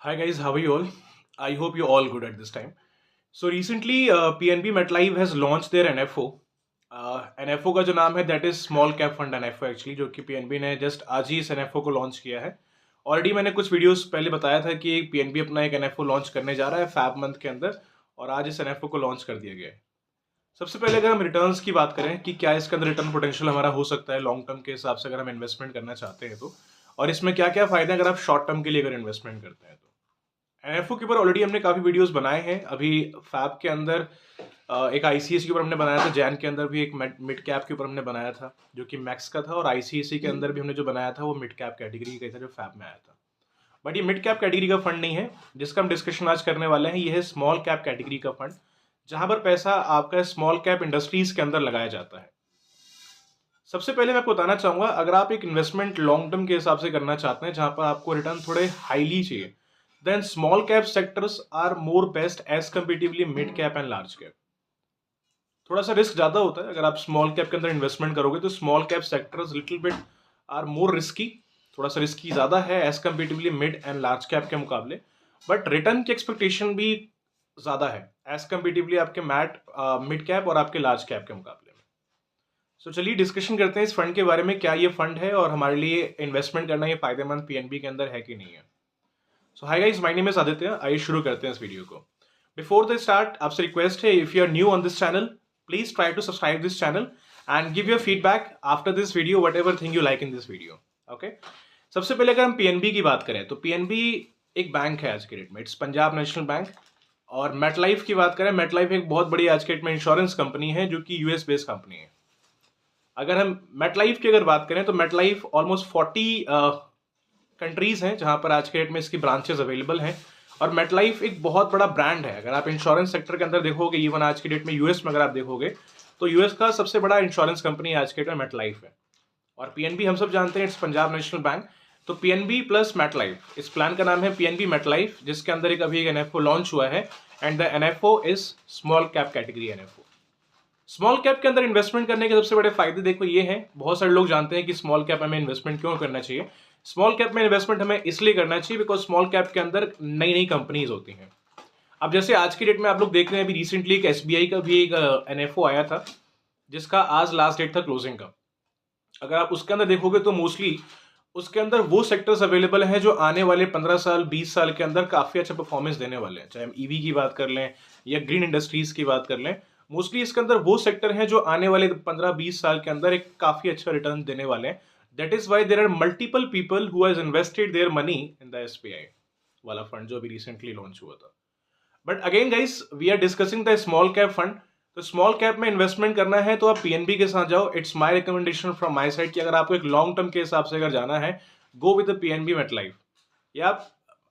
Hi guys, how are you all? I hope you're all good at this time. So recently, PNB MetLife has launched their NFO. NFO का जो नाम है that is small cap fund NFO actually, जो कि PNB ने just आज ही इस NFO को लॉन्च किया है. ऑलरेडी मैंने कुछ वीडियोस पहले बताया था कि PNB अपना एक NFO लॉन्च करने जा रहा है फैब मंथ के अंदर, और आज इस NFO को लॉन्च कर दिया गया है. सबसे पहले अगर हम रिटर्न्स की बात करें कि क्या इसके अंदर रिटर्न पोटेंशियल हमारा हो सकता है लॉन्ग टर्म के हिसाब से अगर हम इन्वेस्टमेंट करना चाहते हैं तो, और इसमें क्या क्या फायदे अगर आप शॉर्ट टर्म के लिए अगर इन्वेस्टमेंट करते हैं तो. एनएफओ के ऊपर ऑलरेडी हमने काफी वीडियोस बनाए हैं. अभी फैब के अंदर एक आईसीएस के ऊपर हमने बनाया था, जैन के अंदर भी एक मिड कैप के ऊपर हमने बनाया था जो कि मैक्स का था, और आईसीएससी के अंदर भी हमने जो बनाया था वो मिड कैप कैटेगरी का था जो फैब में आया था. बट ये मिड कैप कैटेगरी का फंड नहीं है जिसका हम डिस्कशन आज करने वाले हैं. ये है स्मॉल कैप कैटेगरी का फंड, जहां पर पैसा आपका स्मॉल कैप इंडस्ट्रीज के अंदर लगाया जाता है. सबसे पहले मैं आपको बताना चाहूंगा, अगर आप एक इन्वेस्टमेंट लॉन्ग टर्म के हिसाब से करना चाहते हैं जहां पर आपको रिटर्न थोड़े हाईली चाहिए, then small cap sectors are more best as comparatively mid cap and large cap. थोड़ा सा रिस्क ज्यादा होता है अगर आप स्मॉल कैप के अंदर इन्वेस्टमेंट करोगे तो small cap sectors little bit are more risky. थोड़ा सा रिस्की ज्यादा है as comparatively mid and large cap के मुकाबले, बट रिटर्न की एक्सपेक्टेशन भी ज्यादा है एज कंपेरेटिवली आपके मिड कैप और आपके लार्ज कैप के मुकाबले में. सो चलिए डिस्कशन करते हैं इस फंड के बारे में, क्या ये फंड है और हमारे लिए इन्वेस्टमेंट करना ये फायदेमंद पीएनबी के अंदर है कि नहीं है. So hi guys, my name is Aditya. आइए शुरू करते हैं इस वीडियो को. बिफोर द स्टार्ट आपसे रिक्वेस्ट है, if you are new on this channel please try to subscribe this channel and give your feedback after this video whatever thing you like in this video. Okay, सबसे पहले अगर हम PNB की बात करें तो PNB एक bank है आज के डेट में, इट्स पंजाब नेशनल बैंक. और मेटलाइफ की बात करें, मेटलाइफ एक बहुत बड़ी आज के डेट में इंश्योरेंस कंपनी है जो कि यूएस बेस्ड कंपनी है. अगर हम मेटलाइफ की अगर बात करें तो मेटलाइफ ऑलमोस्ट 40 कंट्रीज हैं जहां पर आज के डेट में इसकी ब्रांचेस अवेलेबल हैं. और मेटलाइफ एक बहुत बड़ा ब्रांड है. अगर आप इंश्योरेंस सेक्टर के अंदर देखोगे, इवन आज की डेट में यूएस में अगर आप देखोगे तो यूएस का सबसे बड़ा इंश्योरेंस कंपनी आज के डेट में मेटलाइफ है. और पीएनबी हम सब जानते हैं, इट्स पंजाब नेशनल बैंक. तो पीएनबी प्लस मेटलाइफ, इस प्लान का नाम है पीएनबी मेटलाइफ, जिसके अंदर एक अभी एक एनएफओ लॉन्च हुआ है and the NFO is small cap category NFO. Small cap के अंदर इन्वेस्टमेंट करने के सबसे बड़े फायदे देखो ये हैं. बहुत सारे लोग जानते हैं कि स्मॉल कैप में इन्वेस्टमेंट क्यों करना चाहिए. स्मॉल कैप में इन्वेस्टमेंट हमें इसलिए करना चाहिए बिकॉज स्मॉल कैप के अंदर नई नई कंपनीज होती हैं. अब जैसे आज की डेट में आप लोग देख रहे हैं, अभी रिसेंटली एक एसबीआई का भी एक एनएफओ आया था जिसका आज लास्ट डेट था क्लोजिंग का. अगर आप उसके अंदर देखोगे तो मोस्टली उसके अंदर वो सेक्टर्स अवेलेबल हैं जो आने वाले 15 साल 20 साल के अंदर काफी अच्छा परफॉर्मेंस देने वाले हैं. चाहे हम ईवी की बात कर लें या ग्रीन इंडस्ट्रीज की बात कर लें, मोस्टली इसके अंदर वो सेक्टर हैं जो आने वाले 15-20 साल के अंदर एक काफी अच्छा रिटर्न देने वाले हैं. That is why there are multiple people who has invested their money in the SBI वाला फंड जो अभी रिसेंटली लॉन्च हुआ था. But again guys, we are discussing the small cap fund. तो स्मॉल कैप में इन्वेस्टमेंट करना है तो आप पीएनबी के साथ जाओ. It's my recommendation from my side कि अगर आपको एक लॉन्ग टर्म के हिसाब से अगर जाना है, go with the PNB MetLife. या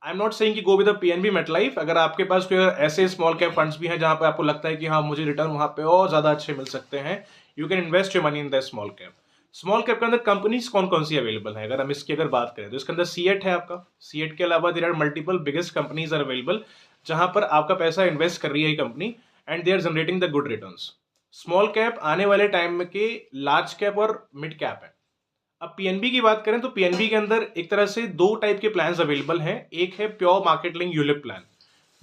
आई एम नॉट सेइंग कि go with the PNB MetLife. अगर आपके पास कोई ऐसे स्मॉल कैप फंड्स भी हैं जहां पे आपको लगता है कि हाँ मुझे रिटर्न वहां पे और ज्यादा अच्छे मिल सकते हैं, you can invest your money in the small cap. Small cap के अंदर कंपनीज कौन कौन सी अवेलेबल है अगर हम इसकी अगर बात करें तो इसके अंदर सीएट है आपका. सीएट के अलावा there are multiple biggest companies are available जहां पर आपका पैसा इन्वेस्ट कर रही है company and they are generating the good returns. Small cap आने वाले टाइम में के लार्ज कैप और मिड कैप है. अब पीएनबी की बात करें तो पीएनबी के अंदर एक तरह से दो टाइप के प्लान्स अवेलेबल हैं. एक है pure market link ULIP plan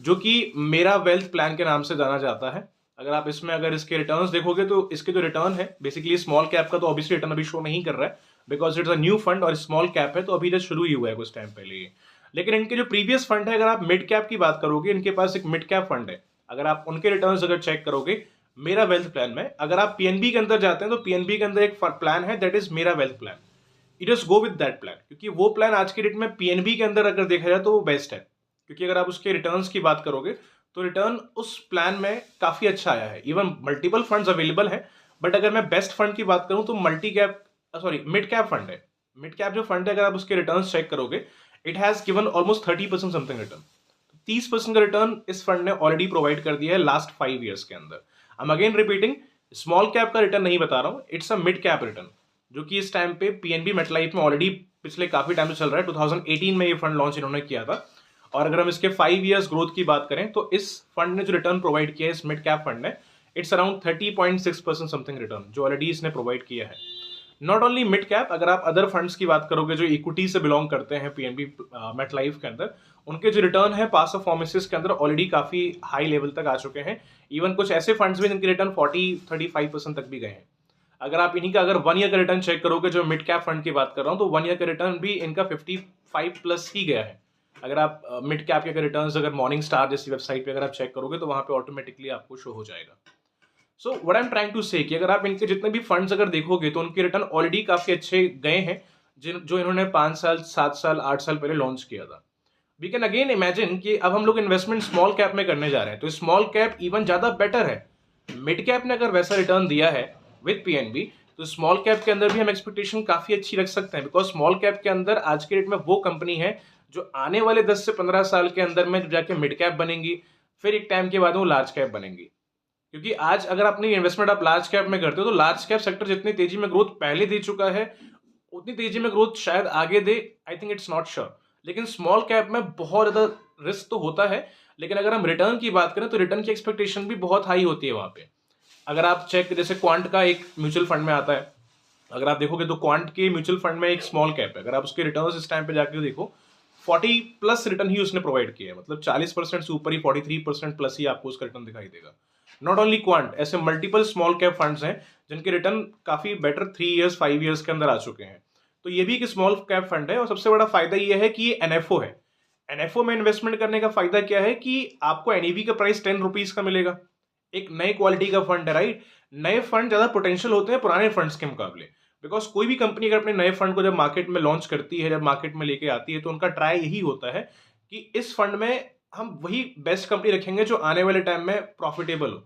जो कि मेरा वेल्थ प्लान के नाम से जाना जाता है. अगर आप इसमें अगर इसके रिटर्न्स देखोगे तो इसके जो रिटर्न है बेसिकली स्मॉल कैप का तो ऑब्वियसली रिटर्न अभी शो नहीं कर रहा है because it's a new fund और स्मॉल कैप है तो अभी जस्ट शुरू ही हुआ है कुछ टाइम पहले ही. लेकिन इनके जो प्रीवियस फंड है, अगर आप मिड कैप की बात करोगे, इनके पास एक मिड कैप फंड है. अगर आप उनके रिटर्न्स अगर चेक करोगे मेरा वेल्थ प्लान में, अगर आप पीएनबी के अंदर जाते हैं तो पीएनबी के अंदर एक प्लान है दैट इज मेरा wealth plan. You just go with that plan क्योंकि वो प्लान आज के डेट में पीएनबी के अंदर अगर देखा जाए तो वो बेस्ट है. क्योंकि अगर आप उसके रिटर्न्स की बात करोगे तो रिटर्न उस प्लान में काफी अच्छा आया है. इवन मल्टीपल फंड्स अवेलेबल है, बट अगर मैं बेस्ट फंड की बात करूं तो multi cap sorry mid cap fund है. मिड कैप जो फंड है अगर आप उसके रिटर्न्स चेक करोगे, it has given almost 30% something return. 30% का रिटर्न इस फंड ने ऑलरेडी प्रोवाइड कर दिया है लास्ट 5 ईयर्स के अंदर. I am again repeating, small cap का रिटर्न नहीं बता रहा हूं, it's a mid cap return जो कि इस टाइम पे पीएनबी मेटलाइफ में ऑलरेडी पिछले काफी टाइम से चल रहा है. 2018 में ये फंड लॉन्च इन्होंने किया था. और अगर हम इसके 5 इयर्स ग्रोथ की बात करें तो इस फंड ने जो रिटर्न प्रोवाइड किया है इस मिड कैप फंड ने, इट्स अराउंड 30.6% समथिंग रिटर्न जो ऑलरेडी इसने प्रोवाइड किया है. नॉट ओनली मिड कैप, अगर आप अदर फंड्स की बात करोगे जो इक्विटी से बिलोंग करते हैं पीएनबी मेट लाइफ के अंदर, उनके जो रिटर्न है पास परफॉर्मेंसेस के अंदर ऑलरेडी काफी हाई लेवल तक आ चुके हैं। इवन कुछ ऐसे फंड्स भी जिनके रिटर्न 40-35% तक भी गए हैं। अगर आप इन्हीं का अगर 1 ईयर का रिटर्न चेक करोगे, जो मिड कैप फंड की बात कर रहा हूँ, तो 1 ईयर का रिटर्न भी इनका 55 प्लस ही गया है। अगर आप मिड कैप के रिटर्न्स अगर मॉर्निंग स्टार जैसी वेबसाइट पे अगर आप चेक करोगे तो वहां पे ऑटोमेटिकली आपको शो हो जाएगा। So what I am trying to say कि अगर आप इनके जितने भी फंड्स अगर देखोगे तो उनके रिटर्न ऑलरेडी काफी अच्छे गए हैं, जो इन्होंने 5 साल 7 साल 8 साल पहले लॉन्च किया था। वी कैन अगेन इमेजिन कि अब हम लोग इन्वेस्टमेंट स्मॉल कैप में करने जा रहे हैं, तो स्मॉल कैप इवन ज्यादा बेटर है। मिड कैप ने अगर वैसा रिटर्न दिया है विद पीएनबी, तो स्मॉल कैप के अंदर भी हम एक्सपेक्टेशन काफी अच्छी रख सकते हैं, बिकॉज स्मॉल कैप के अंदर आज के डेट में वो कंपनी है जो आने वाले 10 से 15 साल के अंदर में जाके मिड कैप बनेंगी, फिर एक टाइम के बाद वो लार्ज कैप बनेंगी। क्योंकि आज अगर अपनी इन्वेस्टमेंट आप लार्ज कैप में करते हो तो लार्ज कैप सेक्टर जितनी तेजी में ग्रोथ पहले दे चुका है, उतनी तेजी में ग्रोथ शायद आगे दे, I think it's not sure. लेकिन स्मॉल कैप में बहुत ज्यादा रिस्क तो होता है, लेकिन अगर हम रिटर्न की बात करें तो रिटर्न की एक्सपेक्टेशन भी बहुत हाई होती है वहां पे। अगर आप चेक, जैसे क्वांट का एक म्यूचुअल फंड में आता है, अगर आप देखोगे तो क्वांट के म्यूचुअल फंड में एक स्मॉल कैप है, अगर आप उसके रिटर्न इस टाइम पे जाके देखो 40 प्लस रिटर्न ही उसने प्रोवाइड किया है, मतलब 40% से ऊपर ही 43% प्लस ही आपको उसका रिटर्न दिखाई देगा। नॉट ओनली क्वांट, ऐसे मल्टीपल स्मॉल कैप फंड्स हैं जिनके रिटर्न काफी बेटर 3 इयर्स 5 इयर्स के अंदर आ चुके हैं। तो ये भी एक स्मॉल कैप फंड है, और सबसे बड़ा फायदा ये है कि ये एनएफओ है। एनएफओ में इन्वेस्टमेंट करने का फायदा क्या है कि आपको एनईवी का प्राइस 10 रुपीज का मिलेगा। एक नए क्वालिटी का फंड है, राइट। नए फंड ज्यादा पोटेंशियल होते हैं पुराने फंड्स के मुकाबले, बिकॉज कोई भी कंपनी अगर अपने नए फंड को जब मार्केट में लॉन्च करती है, जब मार्केट में लेके आती है, तो उनका ट्राई यही होता है कि इस फंड में हम वही बेस्ट कंपनी रखेंगे जो आने वाले टाइम में प्रॉफिटेबल हो।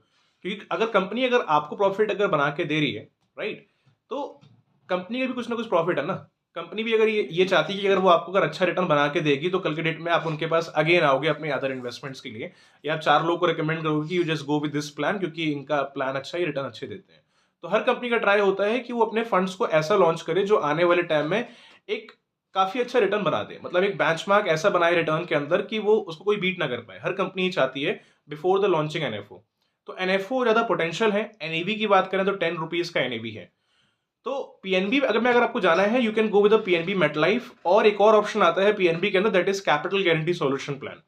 क्योंकि अगर कंपनी अगर आपको प्रॉफिट अगर बना के दे रही है, राइट, तो कंपनी का भी कुछ ना कुछ प्रॉफिट है ना। कंपनी भी अगर ये चाहती है कि अगर वो आपको अगर अच्छा रिटर्न बना के देगी, तो कल के डेट में आप उनके पास अगेन आओगे अपने अदर इन्वेस्टमेंट्स के लिए, या आप 4 लोगों को रिकमेंड करोगे कि you just go with this plan, क्योंकि इनका प्लान अच्छा है, रिटर्न अच्छे देते हैं। तो हर कंपनी का ट्राई होता है कि वो अपने फंड्स को ऐसा लॉन्च करे जो आने वाले टाइम में एक काफी अच्छा रिटर्न बना दे, मतलब एक बेंचमार्क ऐसा बनाए रिटर्न के अंदर कि वो उसको कोई बीट ना कर पाए। हर कंपनी चाहती है बिफोर द लॉन्चिंग एनएफओ। तो एनएफओ ज्यादा पोटेंशियल है। एनईवी की बात करें तो 10 रुपीज का एनईवी है। तो पीएनबी अगर आपको जाना है, you can go with PNB MetLife, और एक और ऑप्शन आता है पीएनबी के अंदर, that is capital guarantee solution plan.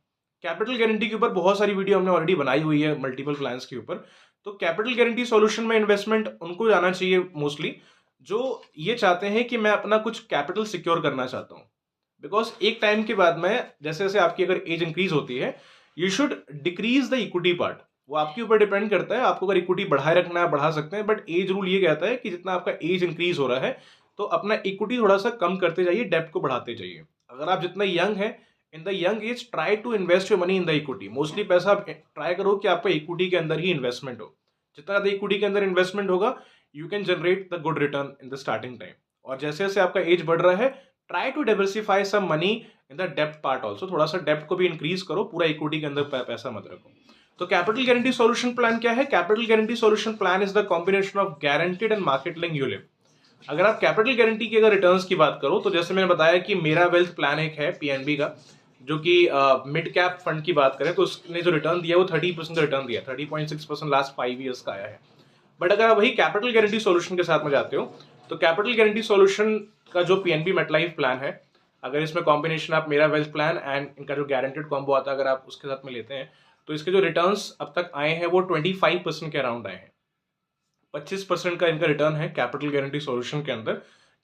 Capital guarantee के ऊपर बहुत सारी वीडियो हमने ऑलरेडी बनाई हुई है मल्टीपल प्लान्स के ऊपर। तो कैपिटल गारंटी सॉल्यूशन में इन्वेस्टमेंट उनको जाना चाहिए मोस्टली जो ये चाहते हैं कि मैं अपना कुछ कैपिटल सिक्योर करना चाहता हूँ। बिकॉज एक टाइम के बाद में जैसे जैसे आपकी अगर एज इंक्रीज होती है, you should decrease the equity part. वो आपके ऊपर डिपेंड करता है, आपको अगर इक्विटी बढ़ाए रखना है बढ़ा सकते हैं, बट एज रूल ये कहता है कि जितना आपका एज इंक्रीज हो रहा है तो अपना इक्विटी थोड़ा सा कम करते जाइए, डेप्थ को बढ़ाते जाइए। अगर आप जितना यंग है, in the young age try to invest your money in the equity. Mostly पैसा आप ट्राई करो कि आपका इक्विटी के अंदर ही इन्वेस्टमेंट हो। जितना ज्यादा इक्विटी के अंदर इन्वेस्टमेंट होगा, you can generate the good return in the starting time. और जैसे जैसे आपका एज बढ़ रहा है, try to diversify some money in the depth part also. थोड़ा सा डेप्थ को भी इंक्रीज करो, पूरा इक्विटी के अंदर पैसा मत रखो। तो कैपिटल गारंटी सॉल्यूशन प्लान क्या है? Capital guarantee solution plan is the combination of guaranteed and market link ULIP. अगर आप कैपिटल गारंटी की अगर रिटर्न्स की बात करो, तो जैसे मैंने बताया कि मेरा वेल्थ प्लान एक है पीएनबी का, जो कि मिड कैप फंड की बात करें तो उसने जो रिटर्न दिया वो 30% रिटर्न दिया, 30.6% लास्ट 5 ईयर्स का आया है। बट अगर आप वही कैपिटल गारंटी सॉल्यूशन के साथ में जाते हो, तो कैपिटल गारंटी सॉल्यूशन का जो पीएनबी मेटलाइफ प्लान है, अगर इसमें कॉम्बिनेशन आप मेरा वेल्थ प्लान एंड इनका जो गारंटेड कॉम्बो आता है अगर आप उसके साथ में लेते हैं, तो इसके जो रिटर्न्स अब तक आए हैं वो 25% के अराउंड आए हैं। 25% का इनका रिटर्न है कैपिटल गारंटी सॉल्यूशन के अंदर।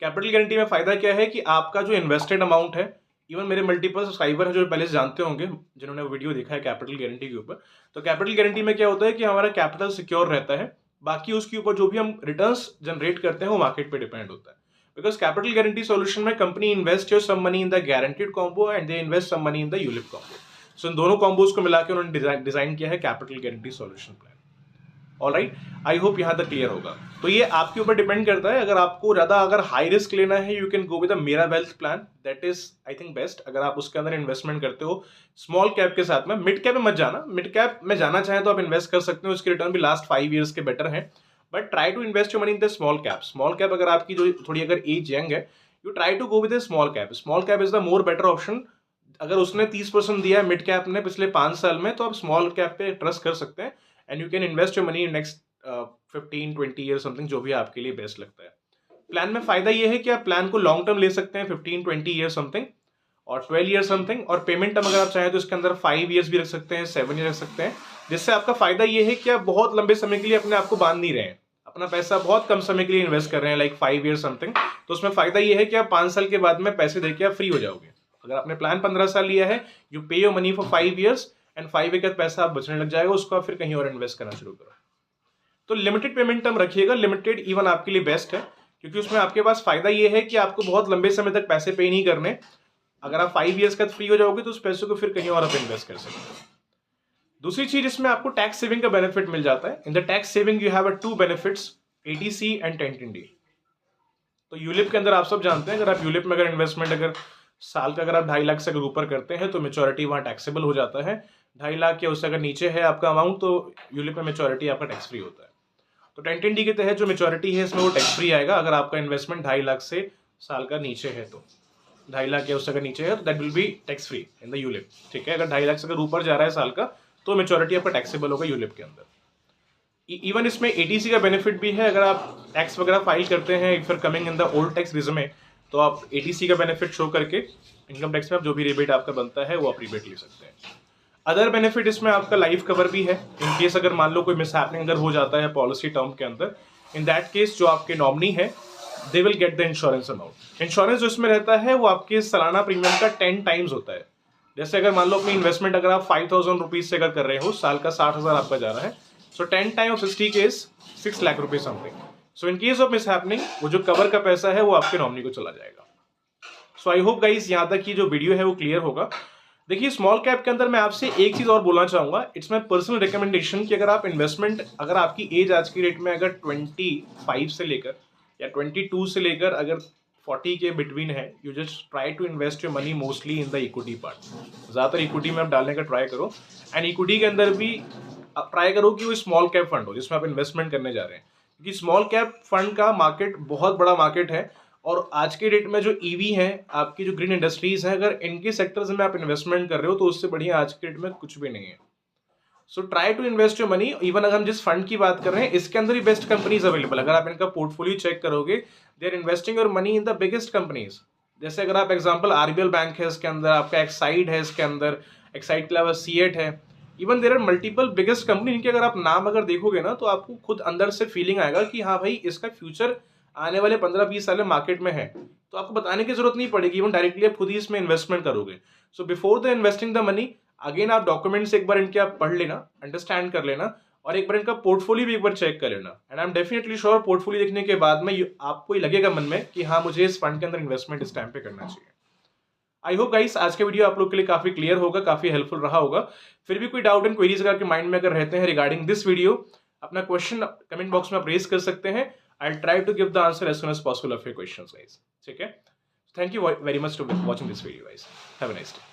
कैपिटल गारंटी में फायदा क्या है कि आपका जो इन्वेस्टेड अमाउंट है, इवन मेरे मल्टीपल सब्सक्राइबर हैं जो पहले से जानते होंगे, जिन्होंने वीडियो देखा है कैपिटल गारंटी के ऊपर, तो कैपिटल गारंटी में क्या होता है कि हमारा कैपिटल सिक्योर रहता है, बाकी उसके ऊपर जो भी हम रिटर्न्स जनरेट करते हैं वो मार्केट पे डिपेंड होता है। बिकॉज कैपिटल गारंटी सॉल्यूशन में company invest your some money in the guaranteed combo and they invest some money in the ULIP combo. So इन दोनों कॉम्बोज को मिलाकर उन्होंने डिजाइन किया है capital guarantee solution plan. Alright, I hope यहाँ तक क्लियर होगा। तो ये आपके ऊपर डिपेंड करता है, अगर आपको ज्यादा अगर हाई रिस्क लेना है, यू कैन गो विद मेरा wealth plan, that is I think best. अगर आप उसके अंदर इन्वेस्टमेंट करते हो स्मॉल कैप के साथ में, मिड कैप में मत जाना। मिड कैप में जाना चाहे तो आप इन्वेस्ट कर सकते हो, उसके रिटर्न भी लास्ट 5 ईयर्स के बेटर है, but try to invest your money in the small cap. Small cap अगर आपकी जो थोड़ी अगर एज यंग है, you try to go with small cap. Small cap is the more better option. अगर उसने 30% दिया है मिड कैप ने पिछले 5 साल में, तो आप स्मॉल कैप पे ट्रस्ट कर सकते हैं and you can invest your money in next 15-20 year something, जो भी आपके लिए बेस्ट लगता है। प्लान में फायदा ये है कि आप प्लान को लॉन्ग टर्म ले सकते हैं, 15-20 ईयर समथिंग और 12 ईयर समथिंग, और पेमेंट टर्म अगर आप चाहें तो इसके अंदर 5 ईयर्स भी रख सकते हैं, 7 ईयर रख सकते हैं, जिससे आपका फायदा ये है कि आप बहुत लंबे समय के लिए अपने आप को बांध नहीं रहे हैं, अपना पैसा बहुत कम समय के लिए इन्वेस्ट कर रहे हैं, लाइक 5 ईयर समथिंग। तो उसमें फायदा ये है कि आप 5 साल के बाद में पैसे देके आप फ्री हो जाओगे। अगर आपने प्लान 15 साल लिया है, यू पे your money for 5 years and 5 year का पैसा आप बचने लग जाएगा, उसको आप फिर कहीं और इन्वेस्ट करना शुरू करो। तो लिमिटेड पेमेंट टर्म रखिएगा, लिमिटेड इवन आपके लिए बेस्ट है, क्योंकि उसमें आपके पास फायदा ये है कि आपको बहुत लंबे समय तक पैसे पे नहीं करने। अगर आप 5 ईयर्स का फ्री हो जाओगे तो उस पैसे को फिर कहीं और आप इन्वेस्ट कर सकते हो। दूसरी चीज, इसमें आपको टैक्स सेविंग का बेनिफिट मिल जाता है। In the tax saving you have 2 benefits, eighty C and 1010D। तो यूलिप के अंदर आप सब जानते हैं, अगर आप यूलिप में अगर इन्वेस्टमेंट अगर साल का अगर आप 2.5 लाख से अगर ऊपर करते हैं तो मेच्योरिटी वहाँ टैक्सेबल हो जाता है। 2.5 लाख या उससे अगर नीचे है आपका अमाउंट तो यूलिप में मेच्योरिटी आपका टैक्स फ्री होता है। तो 1010D के तहत जो मेच्योरिटी है इसमें वो टैक्स फ्री आएगा अगर आपका इन्वेस्टमेंट 2.5 लाख से साल का नीचे है तो। 2.5 लाख या उससे अगर नीचे है तो that will be tax free in the ULIP. ठीक है, अगर 2.5 लाख से अगर ऊपर जा रहा है साल का तो मेच्योरिटी आपका टैक्सेबल होगा यूलिप के अंदर। इवन इसमें एटीसी का बेनिफिट भी है, अगर आप टैक्स वगैरह फाइल करते हैं if coming in the old tax resume तो आप एटीसी का बेनिफिट शो करके इनकम टैक्स में आप जो भी रिबेट आपका बनता है वो आप रिबेट ले सकते हैं। अदर बेनिफिट इसमें आपका लाइफ कवर भी है, इन केस अगर मान लो कोई मिसहैपनिंग अगर हो जाता है पॉलिसी टर्म के अंदर, इन दैट केस जो आपके नॉमिनी है they will get the insurance amount. Insurance जो इसमें रहता है वो आपके सालाना प्रीमियम का 10 टाइम्स होता है। जैसे अगर मान लो अपनी इन्वेस्टमेंट अगर आप 5,000 रुपीज से अगर कर रहे हो, साल का 60,000 आपका जा रहा है, सो 10 टाइम्स 60 के 6 lakh rupees something. So in case of mishappening वो जो कवर का पैसा है वो आपके नॉमिनी को चला जाएगा। सो आई होप गाइस यहाँ तक की जो वीडियो है वो क्लियर होगा। देखिए, स्मॉल कैप के अंदर मैं आपसे एक चीज और बोलना चाहूंगा, इट्स माई पर्सनल रिकमेंडेशन कि अगर आप इन्वेस्टमेंट, अगर आपकी एज आज की डेट में अगर 25 से लेकर या 22 से लेकर अगर 40 के बिटवीन है, you just try to invest your money mostly in the equity part. ज़्यादातर इक्विटी में आप डालने का ट्राई करो, एंड इक्विटी के अंदर भी ट्राई करो कि वो स्मॉल कैप फंड हो जिसमें आप इन्वेस्टमेंट करने जा रहे हैं, क्योंकि स्मॉल कैप फंड का मार्केट बहुत बड़ा मार्केट है। और आज के डेट में जो ईवी है, आपकी जो ग्रीन इंडस्ट्रीज है, अगर इनके सेक्टर्स में आप इन्वेस्टमेंट कर रहे हो तो उससे बढ़िया आज के डेट में कुछ भी नहीं है। So try to invest your money. Even अगर हम जिस फंड की बात कर रहे हैं इसके अंदर ही बेस्ट कंपनीज अवेलेबल, अगर आप इनका पोर्टफोलियो चेक करोगे they are investing your money in the biggest companies. जैसे अगर आप एग्जांपल आरबीएल बैंक है, इसके अंदर आपका एक्साइड है, इसके अंदर एक्साइड के अलावा सीएट है, even there are multiple biggest company. इनके अगर आप नाम अगर देखोगे ना तो आपको खुद अंदर से फीलिंग आएगा कि हाँ भाई इसका फ्यूचर आने वाले 15-20 साल में मार्केट में है, तो आपको बताने की जरूरत नहीं पड़ेगी, इवन डायरेक्टली आप खुद ही इसमें इन्वेस्टमेंट करोगे। So before the investing the money, again आप डॉक्यूमेंट्स एक बार इनके आप पढ़ लेना, अंडरस्टैंड कर लेना, और एक बार इनका पोर्टफोलियो भी एक बार चेक कर लेना। And I am definitely sure portfolio देखने के बाद में आपको ही लगेगा मन में कि हाँ मुझे इस फंड के अंदर इन्वेस्टमेंट इस टाइम पे करना चाहिए। आई होप गाइस आज के वीडियो आप लोग के लिए काफी क्लियर होगा, काफी हेल्पफुल रहा होगा। फिर भी कोई डाउट एंड क्वेरीज अगर आपके माइंड में अगर रहते हैं रिगार्डिंग दिस वीडियो, अपना क्वेश्चन कमेंट बॉक्स में आप रेज कर सकते हैं। I will try to give the answer as soon as possible of your questions guys. ठीक है, thank you very much to watching this video guys, have a nice day.